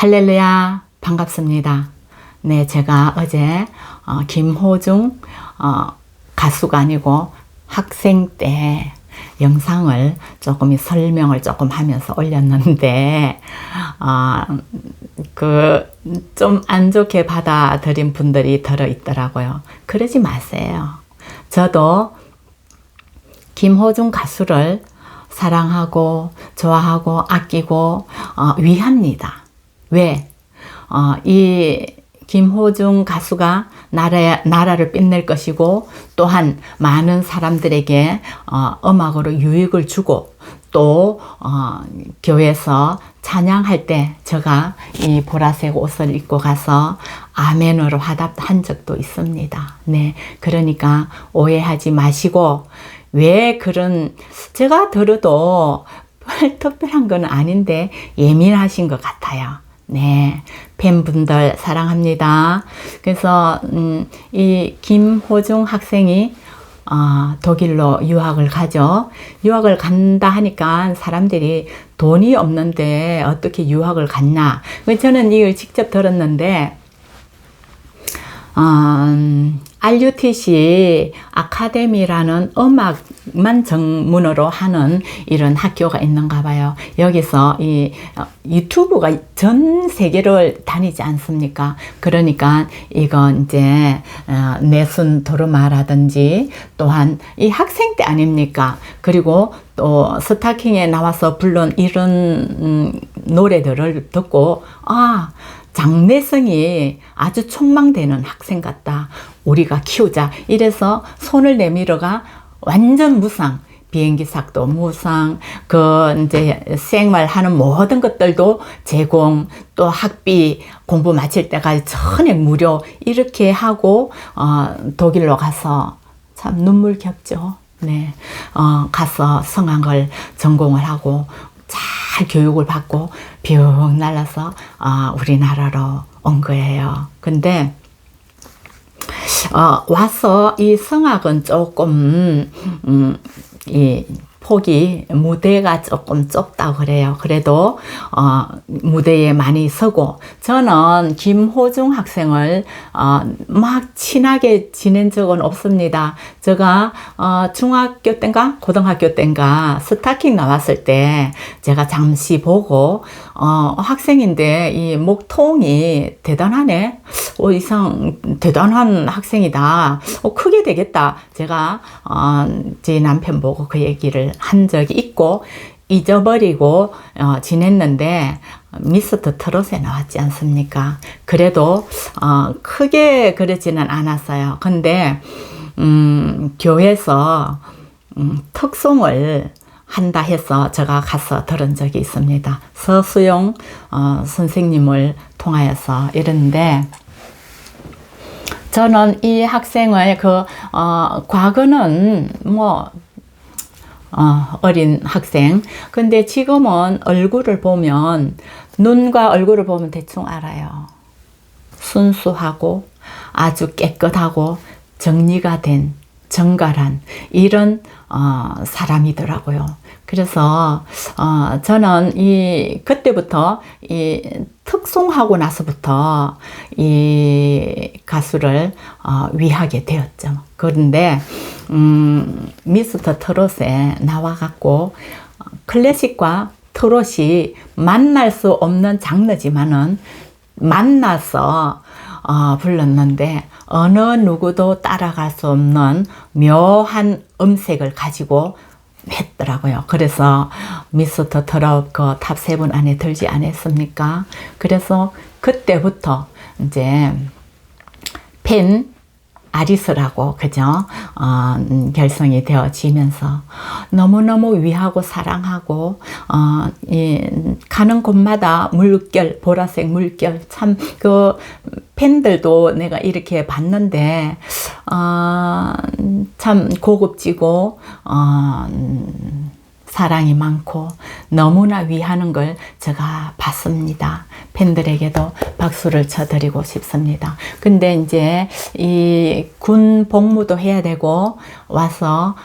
할렐루야, 반갑습니다. 네, 제가 어제 김호중 가수가 아니고 학생 때 영상을 조금 설명을 조금 하면서 올렸는데 좀 안 좋게 받아들인 분들이 들어 있더라고요. 그러지 마세요. 저도 김호중 가수를 사랑하고 좋아하고 아끼고 위합니다. 왜? 이 김호중 가수가 나라를 빛낼 것이고, 또한 많은 사람들에게 음악으로 유익을 주고, 또 교회에서 찬양할 때 제가 이 보라색 옷을 입고 가서 아멘으로 화답한 적도 있습니다. 네, 그러니까 오해하지 마시고, 왜 그런, 제가 들어도 특별한 건 아닌데 예민하신 것 같아요. 네, 팬분들 사랑합니다. 그래서 이 김호중 학생이 독일로 유학을 가죠. 유학을 간다 하니까 사람들이 돈이 없는데 어떻게 유학을 갔나. 저는 이걸 직접 들었는데 RUTC 아카데미라는 음악만 전문으로 하는 이런 학교가 있는가 봐요. 여기서 이 유튜브가 전 세계를 다니지 않습니까? 그러니까 이건 이제 내순 도르마라든지, 또한 이 학생 때 아닙니까? 그리고 또 스타킹에 나와서 부른 이런 노래들을 듣고 장래성이 아주 촉망되는 학생 같다. 우리가 키우자. 이래서 손을 내밀어가 완전 무상. 비행기 삭도 무상, 이제 생활하는 모든 것들도 제공, 또 학비, 공부 마칠 때까지 전액 무료, 이렇게 하고, 독일로 가서 참 눈물겹죠. 네. 가서 성악을 전공을 하고, 잘 교육을 받고 뿅 날라서 우리나라로 온 거예요. 근데 와서 이 성악은 조금 이 폭이, 무대가 조금 좁다고 그래요. 그래도 무대에 많이 서고, 저는 김호중 학생을 막 친하게 지낸 적은 없습니다. 제가 중학교 땐가 고등학교 땐가 스타킹 나왔을 때 제가 잠시 보고 학생인데 이 목통이 대단하네. 이상 대단한 학생이다. 크게 되겠다. 제가 제 남편 보고 그 얘기를 한 적이 있고, 잊어버리고 지냈는데 미스터 트롯에 나왔지 않습니까? 그래도 크게 그러지는 않았어요. 근데 교회에서 특송을 한다 해서 제가 가서 들은 적이 있습니다. 서수용 선생님을 통하여서 이랬는데, 저는 이 학생을 과거는 어린 학생. 근데 지금은 얼굴을 보면, 눈과 얼굴을 보면 대충 알아요. 순수하고 아주 깨끗하고 정리가 된, 정갈한 이런 사람이더라고요. 그래서 저는 그때부터 이 특송하고 나서부터 이 가수를 위하게 되었죠. 그런데 미스터 트롯에 나와갖고 클래식과 트롯이 만날 수 없는 장르지만은 만나서 불렀는데, 어느 누구도 따라갈 수 없는 묘한 음색을 가지고 했더라고요. 그래서 미스터 트롯 탑 7 안에 들지 않았습니까? 그래서 그때부터 이제 팬 아리스라고, 그죠? 결성이 되어지면서 너무너무 위하고 사랑하고, 가는 곳마다 물결, 보라색 물결, 참, 팬들도 내가 이렇게 봤는데, 참 고급지고, 사랑이 많고 너무나 위하는 걸 제가 봤습니다. 팬들에게도 박수를 쳐드리고 싶습니다. 근데 이제 이 군 복무도 해야 되고 와서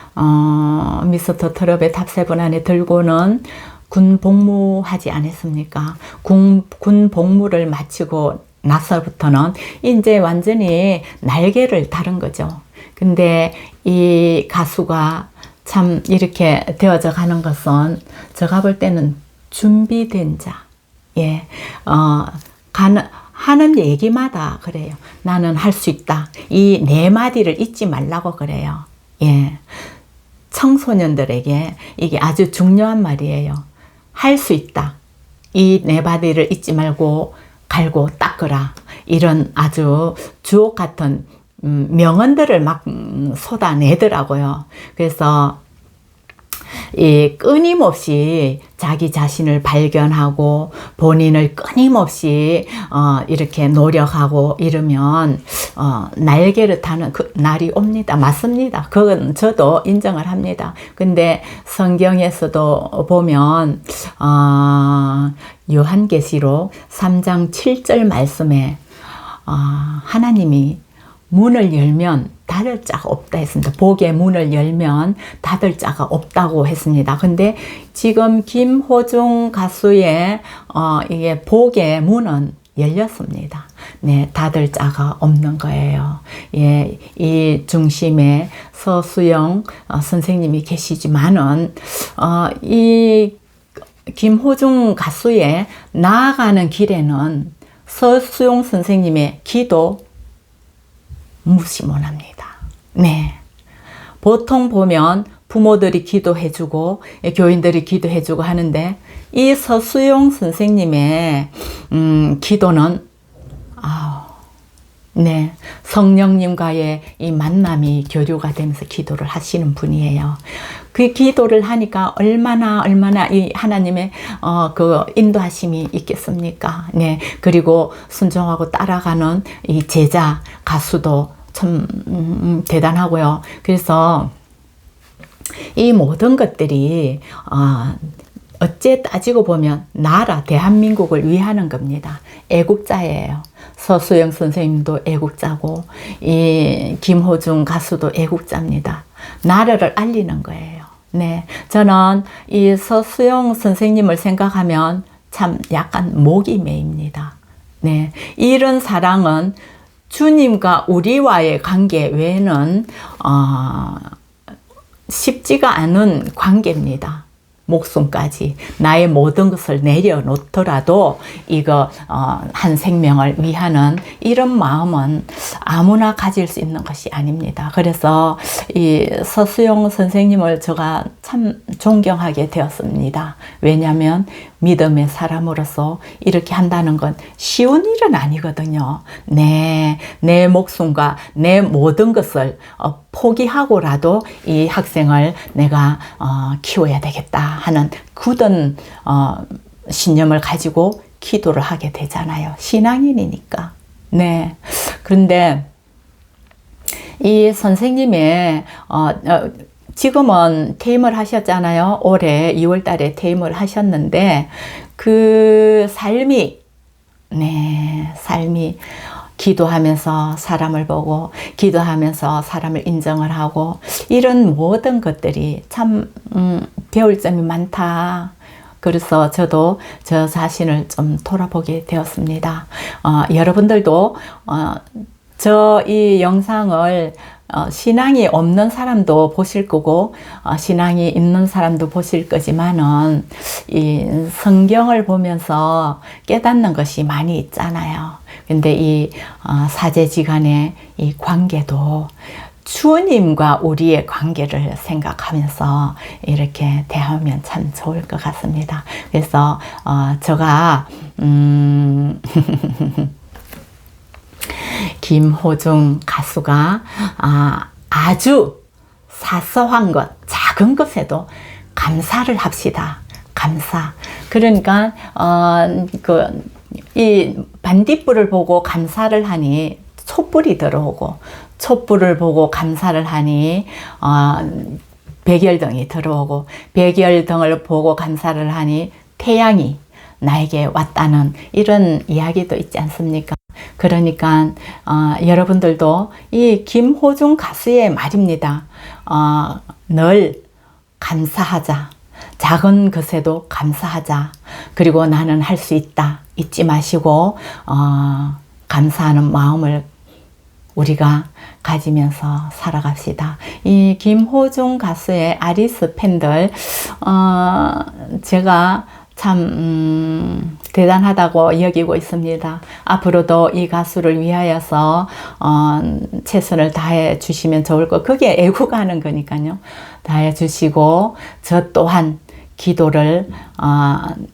미스터 트롯의 탑 7 안에 들고는 군 복무하지 않았습니까? 군 복무를 마치고 나서부터는 이제 완전히 날개를 달은 거죠. 근데 이 가수가 참 이렇게 되어져 가는 것은 제가 볼 때는 준비된 자, 예, 하는 얘기마다 그래요. 나는 할 수 있다. 이 네 마디를 잊지 말라고 그래요. 예. 청소년들에게 이게 아주 중요한 말이에요. 할 수 있다. 이 네 마디를 잊지 말고 갈고 닦으라. 이런 아주 주옥 같은 명언들을 막 쏟아내더라고요. 그래서 이 끊임없이 자기 자신을 발견하고 본인을 끊임없이 이렇게 노력하고 이러면 날개를 다는 그 날이 옵니다. 맞습니다. 그건 저도 인정을 합니다. 근데 성경에서도 보면 요한계시록 3장 7절 말씀에 하나님이 문을 열면 닫을 자가 없다 했습니다. 복의 문을 열면 닫을 자가 없다고 했습니다. 근데 지금 김호중 가수의 이게 복의 문은 열렸습니다. 네, 닫을 자가 없는 거예요. 예, 이 중심에 서수영 선생님이 계시지만은 이 김호중 가수의 나아가는 길에는 서수용 선생님의 기도 무시 못합니다. 네. 보통 보면 부모들이 기도해주고 교인들이 기도해주고 하는데 이 서수용 선생님의 기도는 네, 성령님과의 이 만남이 교류가 되면서 기도를 하시는 분이에요. 그 기도를 하니까 얼마나 이 하나님의 그 인도하심이 있겠습니까? 네, 그리고 순종하고 따라가는 이 제자 가수도 참 대단하고요. 그래서 이 모든 것들이 어째 따지고 보면 나라 대한민국을 위하는 겁니다. 애국자예요. 서수영 선생님도 애국자고 이 김호중 가수도 애국자입니다. 나라를 알리는 거예요. 네, 저는 이 서수영 선생님을 생각하면 참 약간 목이 메입니다. 네, 이런 사랑은 주님과 우리와의 관계 외에는 쉽지가 않은 관계입니다. 목숨까지 나의 모든 것을 내려놓더라도 이거 한 생명을 위하는 이런 마음은 아무나 가질 수 있는 것이 아닙니다. 그래서 이 서수용 선생님을 제가 참 존경하게 되었습니다. 왜냐하면 믿음의 사람으로서 이렇게 한다는 건 쉬운 일은 아니거든요. 내 목숨과 내 모든 것을 포기하고라도 이 학생을 내가 키워야 되겠다 하는 굳은 신념을 가지고 기도를 하게 되잖아요. 신앙인이니까. 네. 그런데 이 선생님의 지금은 퇴임을 하셨잖아요. 올해 2월 달에 퇴임을 하셨는데 그 삶이 기도하면서 사람을 보고 기도하면서 사람을 인정을 하고 이런 모든 것들이 참 배울 점이 많다. 그래서 저도 저 자신을 좀 돌아보게 되었습니다. 여러분들도 저 이 영상을 신앙이 없는 사람도 보실 거고 신앙이 있는 사람도 보실 거지만은 이 성경을 보면서 깨닫는 것이 많이 있잖아요. 근데 이 사제지간의 이 관계도 주님과 우리의 관계를 생각하면서 이렇게 대하면 참 좋을 것 같습니다. 그래서 제가 김호중 가수가 아주 사소한 것, 작은 것에도 감사를 합시다. 감사. 그러니까 이 반딧불을 보고 감사를 하니 촛불이 들어오고, 촛불을 보고 감사를 하니 백열등이 들어오고, 백열등을 보고 감사를 하니 태양이 나에게 왔다는 이런 이야기도 있지 않습니까? 그러니까 여러분들도 이 김호중 가수의 말입니다. 늘 감사하자. 작은 것에도 감사하자. 그리고 나는 할 수 있다. 잊지 마시고 감사하는 마음을 우리가 가지면서 살아갑시다. 이 김호중 가수의 아리스 팬들 제가 참 대단하다고 여기고 있습니다. 앞으로도 이 가수를 위하여서 최선을 다해 주시면 좋을 것. 그게 애국가 하는 거니까요. 다해 주시고 저 또한 기도를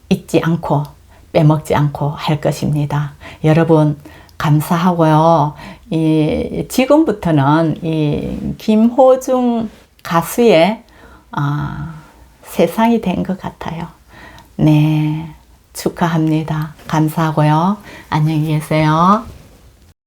잊지 않고 빼먹지 않고 할 것입니다. 여러분 감사하고요. 지금부터는 이 김호중 가수의 세상이 된 것 같아요. 네, 축하합니다. 감사하고요. 안녕히 계세요.